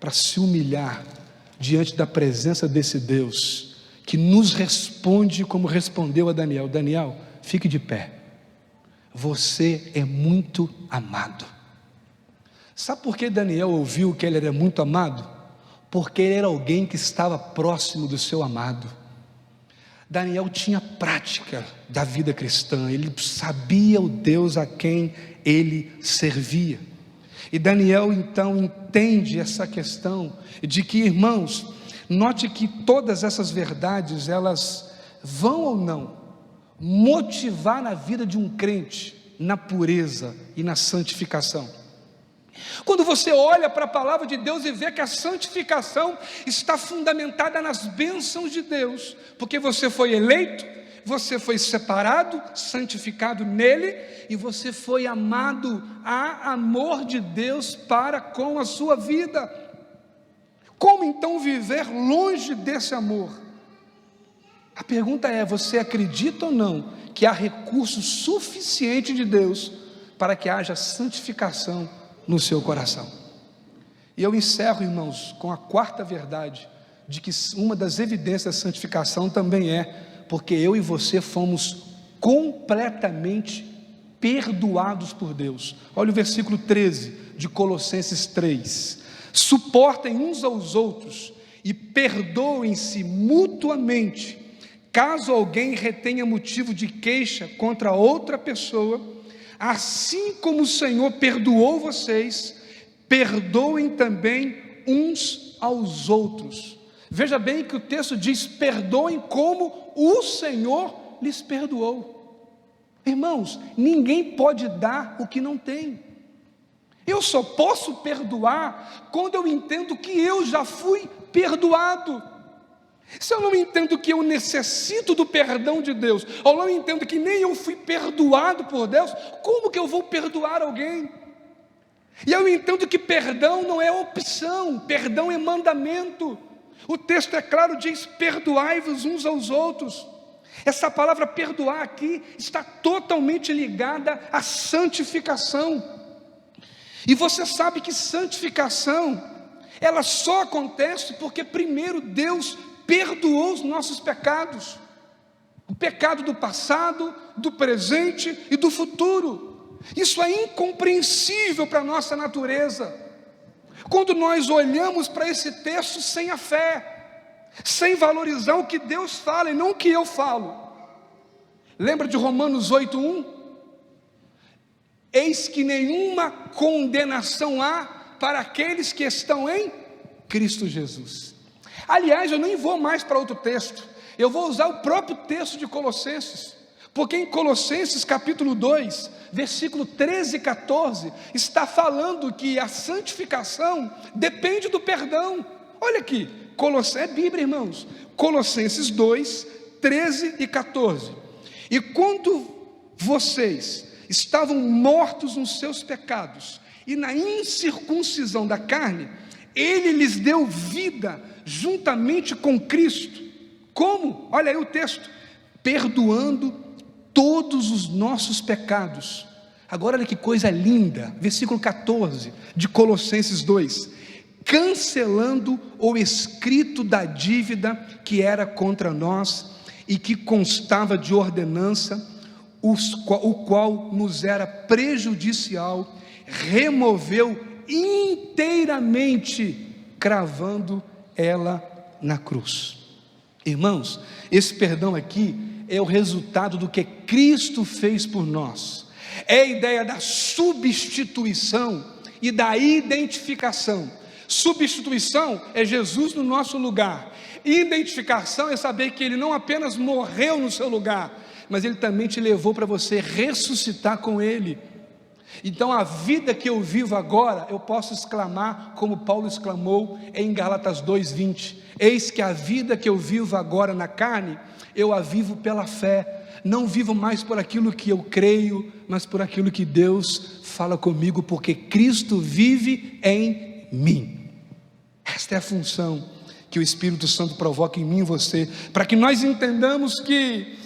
para se humilhar diante da presença desse Deus que nos responde como respondeu a Daniel? Daniel, fique de pé, você é muito amado. Sabe por que Daniel ouviu que ele era muito amado? Porque ele era alguém que estava próximo do seu amado. Daniel tinha prática da vida cristã, ele sabia o Deus a quem ele servia. E Daniel então entende essa questão de que, irmãos, note que todas essas verdades, elas vão ou não motivar na vida de um crente, na pureza e na santificação. Quando você olha para a palavra de Deus e vê que a santificação está fundamentada nas bênçãos de Deus, porque você foi eleito, você foi separado, santificado nele, e você foi amado a amor de Deus para com a sua vida. Como então viver longe desse amor? A pergunta é: você acredita ou não que há recurso suficiente de Deus para que haja santificação no seu coração? E eu encerro, irmãos, com a quarta verdade, de que uma das evidências da santificação também é porque eu e você fomos completamente perdoados por Deus. Olha o versículo 13 de Colossenses 3: suportem uns aos outros e perdoem-se mutuamente, caso alguém retenha motivo de queixa contra outra pessoa. Assim como o Senhor perdoou vocês, perdoem também uns aos outros. Veja bem que o texto diz: perdoem como o Senhor lhes perdoou. Irmãos, ninguém pode dar o que não tem. Eu só posso perdoar quando eu entendo que eu já fui perdoado. Se eu não entendo que eu necessito do perdão de Deus, ou não entendo que nem eu fui perdoado por Deus, como que eu vou perdoar alguém? E eu entendo que perdão não é opção, perdão é mandamento. O texto é claro, diz: perdoai-vos uns aos outros. Essa palavra perdoar aqui está totalmente ligada à santificação. E você sabe que santificação, ela só acontece porque primeiro Deus perdoou os nossos pecados, o pecado do passado, do presente e do futuro. Isso é incompreensível para a nossa natureza. Quando nós olhamos para esse texto sem a fé, sem valorizar o que Deus fala e não o que eu falo. Lembra de Romanos 8:1? Eis que nenhuma condenação há para aqueles que estão em Cristo Jesus. Aliás, eu nem vou mais para outro texto, eu vou usar o próprio texto de Colossenses, porque em Colossenses capítulo 2, versículo 13 e 14, está falando que a santificação depende do perdão. Olha aqui, é Bíblia, irmãos, Colossenses 2, 13 e 14. E quando vocês estavam mortos nos seus pecados e na incircuncisão da carne, Ele lhes deu vida juntamente com Cristo. Como? Olha aí o texto: perdoando todos os nossos pecados. Agora olha que coisa linda, versículo 14 de Colossenses 2: cancelando o escrito da dívida que era contra nós e que constava de ordenança, o qual nos era prejudicial, removeu inteiramente, cravando ela na cruz. Irmãos, esse perdão aqui é o resultado do que Cristo fez por nós. É a ideia da substituição e da identificação. Substituição é Jesus no nosso lugar. Identificação é saber que Ele não apenas morreu no seu lugar, mas Ele também te levou para você ressuscitar com Ele. Então a vida que eu vivo agora, eu posso exclamar como Paulo exclamou em Gálatas 2:20: eis que a vida que eu vivo agora na carne, eu a vivo pela fé, não vivo mais por aquilo que eu creio, mas por aquilo que Deus fala comigo, porque Cristo vive em mim. Esta é a função que o Espírito Santo provoca em mim e você, para que nós entendamos que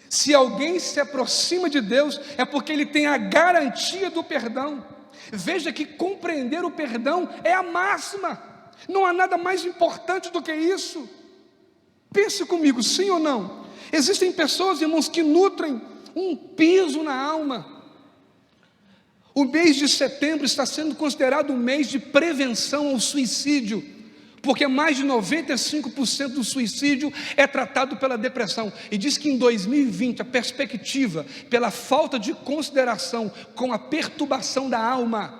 se alguém se aproxima de Deus, é porque ele tem a garantia do perdão. Veja que compreender o perdão é a máxima, não há nada mais importante do que isso. Pense comigo, sim ou não? Existem pessoas, irmãos, que nutrem um peso na alma. O mês de setembro está sendo considerado um mês de prevenção ao suicídio, porque mais de 95% do suicídio é tratado pela depressão. E diz que em 2020 a perspectiva, pela falta de consideração com a perturbação da alma,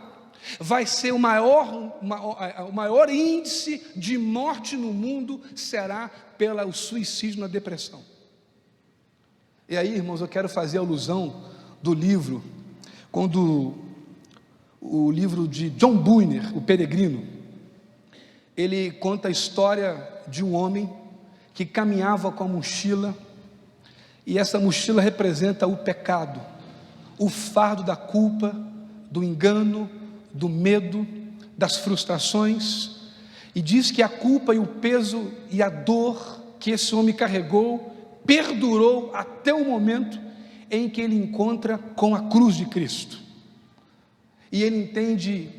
vai ser o maior índice de morte no mundo será pelo suicídio na depressão. E aí, irmãos, eu quero fazer alusão do livro, quando o livro de John Bunyan, O Peregrino, ele conta a história de um homem que caminhava com a mochila, e essa mochila representa o pecado, o fardo da culpa, do engano, do medo, das frustrações, e diz que a culpa e o peso e a dor que esse homem carregou perdurou até o momento em que ele encontra com a cruz de Cristo, e ele entende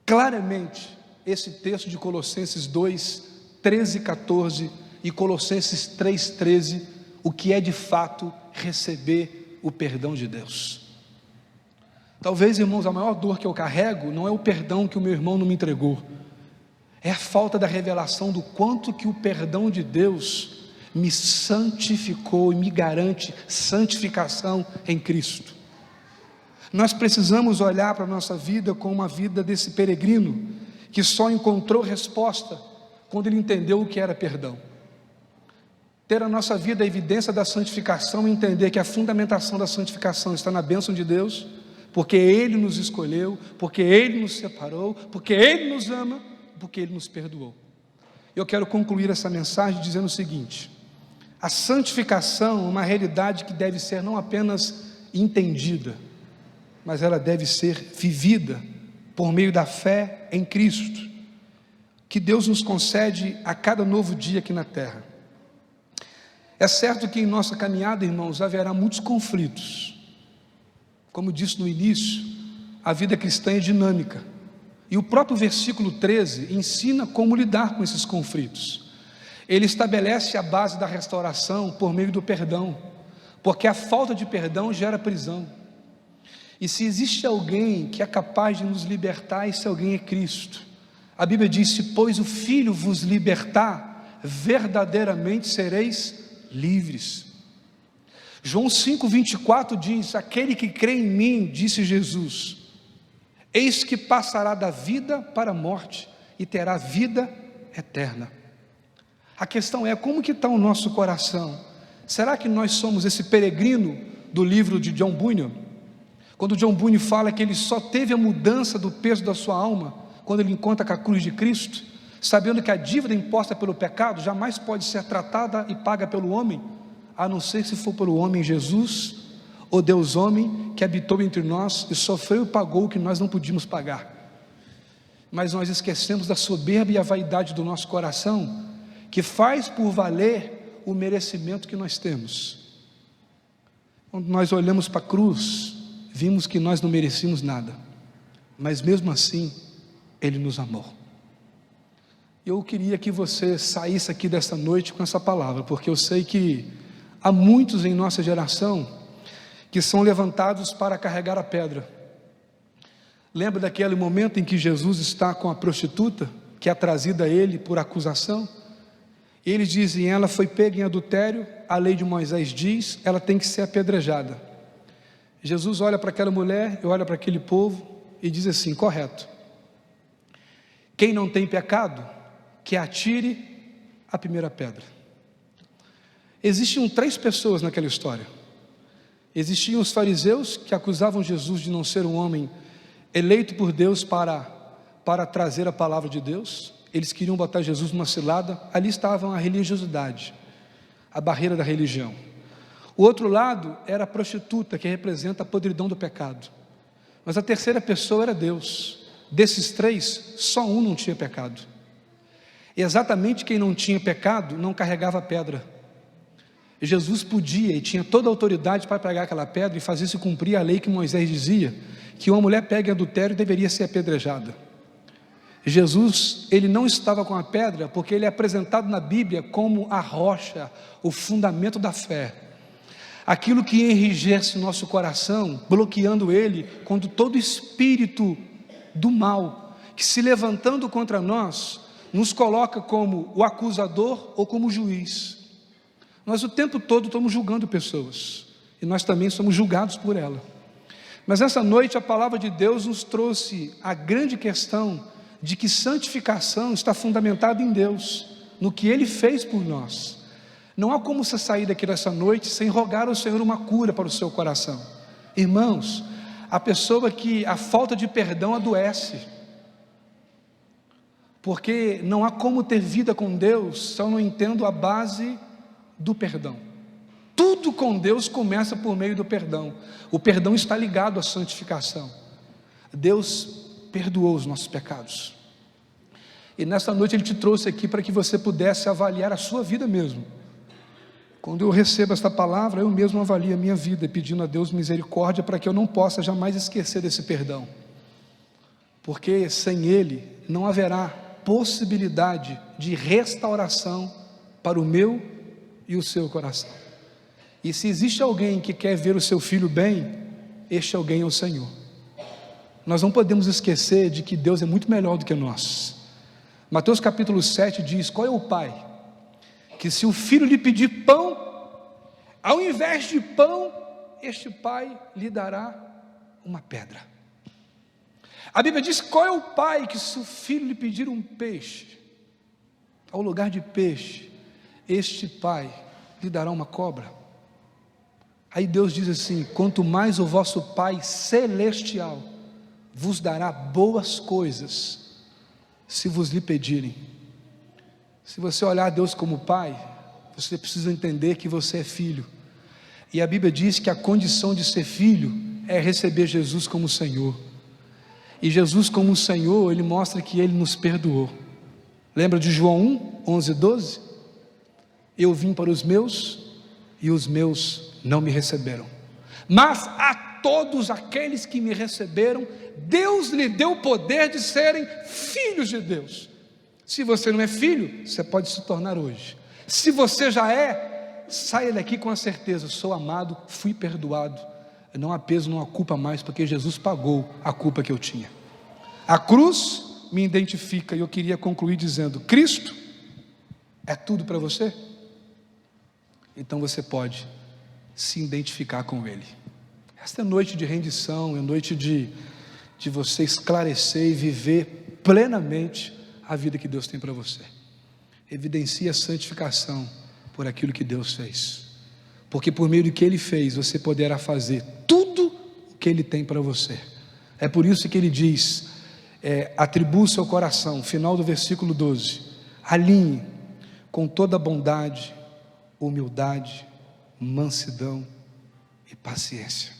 claramente esse texto de Colossenses 2, 13 e 14 e Colossenses 3, 13, o que é de fato receber o perdão de Deus. Talvez, irmãos, a maior dor que eu carrego não é o perdão que o meu irmão não me entregou, é a falta da revelação do quanto que o perdão de Deus me santificou e me garante santificação em Cristo. Nós precisamos olhar para a nossa vida como uma vida desse peregrino, que só encontrou resposta quando ele entendeu o que era perdão. Ter a nossa vida a evidência da santificação e entender que a fundamentação da santificação está na bênção de Deus, porque Ele nos escolheu, porque Ele nos separou, porque Ele nos ama, porque Ele nos perdoou. Eu quero concluir essa mensagem dizendo o seguinte: a santificação é uma realidade que deve ser não apenas entendida, mas ela deve ser vivida por meio da fé em Cristo, que Deus nos concede a cada novo dia aqui na terra. É certo que em nossa caminhada, irmãos, haverá muitos conflitos. Como disse no início, a vida cristã é dinâmica, e o próprio versículo 13 ensina como lidar com esses conflitos. Ele estabelece a base da restauração por meio do perdão, porque a falta de perdão gera prisão. E se existe alguém que é capaz de nos libertar, esse alguém é Cristo. A Bíblia diz: se pois o Filho vos libertar, verdadeiramente sereis livres. João 5,24 diz: aquele que crê em mim, disse Jesus, eis que passará da vida para a morte e terá vida eterna. A questão é, como que está o nosso coração? Será que nós somos esse peregrino do livro de John Bunyan? Quando John Bunyan fala que ele só teve a mudança do peso da sua alma quando ele encontra com a cruz de Cristo, sabendo que a dívida imposta pelo pecado jamais pode ser tratada e paga pelo homem, a não ser se for pelo homem Jesus, o Deus homem que habitou entre nós e sofreu e pagou o que nós não podíamos pagar. Mas nós esquecemos da soberba e a vaidade do nosso coração, que faz por valer o merecimento que nós temos. Quando nós olhamos para a cruz, vimos que nós não merecíamos nada, mas mesmo assim Ele nos amou. Eu queria que você saísse aqui desta noite com essa palavra, porque eu sei que há muitos em nossa geração que são levantados para carregar a pedra. Lembra daquele momento em que Jesus está com a prostituta, que é trazida a ele por acusação? Eles dizem: ela foi pega em adultério, a lei de Moisés diz, ela tem que ser apedrejada. Jesus olha para aquela mulher, olha para aquele povo e diz assim: correto, quem não tem pecado, que atire a primeira pedra. Existiam 3 pessoas naquela história. Existiam os fariseus, que acusavam Jesus de não ser um homem eleito por Deus para trazer a palavra de Deus. Eles queriam botar Jesus numa cilada. Ali estava a religiosidade, a barreira da religião. O outro lado era a prostituta, que representa a podridão do pecado. Mas a terceira pessoa era Deus. Desses 3, só um não tinha pecado. E exatamente quem não tinha pecado não carregava a pedra. Jesus podia e tinha toda a autoridade para pegar aquela pedra e fazer se cumprir a lei que Moisés dizia, que uma mulher pega em adultério deveria ser apedrejada. Jesus, ele não estava com a pedra, porque ele é apresentado na Bíblia como a rocha, o fundamento da fé. aquilo que enrijece nosso coração, bloqueando ele, quando todo espírito do mal, que se levantando contra nós, nos coloca como o acusador ou como o juiz. Nós o tempo todo estamos julgando pessoas, e nós também somos julgados por ela. Mas essa noite a palavra de Deus nos trouxe a grande questão de que santificação está fundamentada em Deus, no que Ele fez por nós. Não há como você sair daqui nessa noite sem rogar ao Senhor uma cura para o seu coração. Irmãos, a pessoa que a falta de perdão adoece, porque não há como ter vida com Deus se eu não entendo a base do perdão. Tudo com Deus começa por meio do perdão. O perdão está ligado à santificação. Deus perdoou os nossos pecados. E nessa noite Ele te trouxe aqui para que você pudesse avaliar a sua vida mesmo. Quando eu recebo esta palavra, eu mesmo avalio a minha vida, pedindo a Deus misericórdia para que eu não possa jamais esquecer desse perdão. Porque sem Ele não haverá possibilidade de restauração para o meu e o seu coração. E se existe alguém que quer ver o seu filho bem, este alguém é o Senhor. Nós não podemos esquecer de que Deus é muito melhor do que nós. Mateus capítulo 7 diz: qual é o pai que se o filho lhe pedir pão, ao invés de pão, este pai lhe dará uma pedra? A Bíblia diz: qual é o pai que se o filho lhe pedir um peixe, ao lugar de peixe, este pai lhe dará uma cobra? Aí Deus diz assim: quanto mais o vosso Pai Celestial vos dará boas coisas, se vos lhe pedirem. Se você olhar Deus como Pai, você precisa entender que você é filho. E a Bíblia diz que a condição de ser filho é receber Jesus como Senhor. E Jesus como Senhor, Ele mostra que Ele nos perdoou. Lembra de João 1, 11 e 12? Eu vim para os meus, e os meus não me receberam, mas a todos aqueles que me receberam, Deus lhe deu o poder de serem filhos de Deus. Se você não é filho, você pode se tornar hoje. Se você já é, saia daqui com a certeza: sou amado, fui perdoado, não há peso, não há culpa mais, porque Jesus pagou a culpa que eu tinha. A cruz me identifica, e eu queria concluir dizendo: Cristo é tudo para você? Então você pode se identificar com Ele. Esta é noite de rendição, é noite de você esclarecer e viver plenamente a vida que Deus tem para você. Evidencie a santificação por aquilo que Deus fez, porque por meio do que Ele fez, você poderá fazer tudo o que Ele tem para você. É por isso que Ele diz, atribua seu coração, final do versículo 12, alinhe com toda bondade, humildade, mansidão e paciência.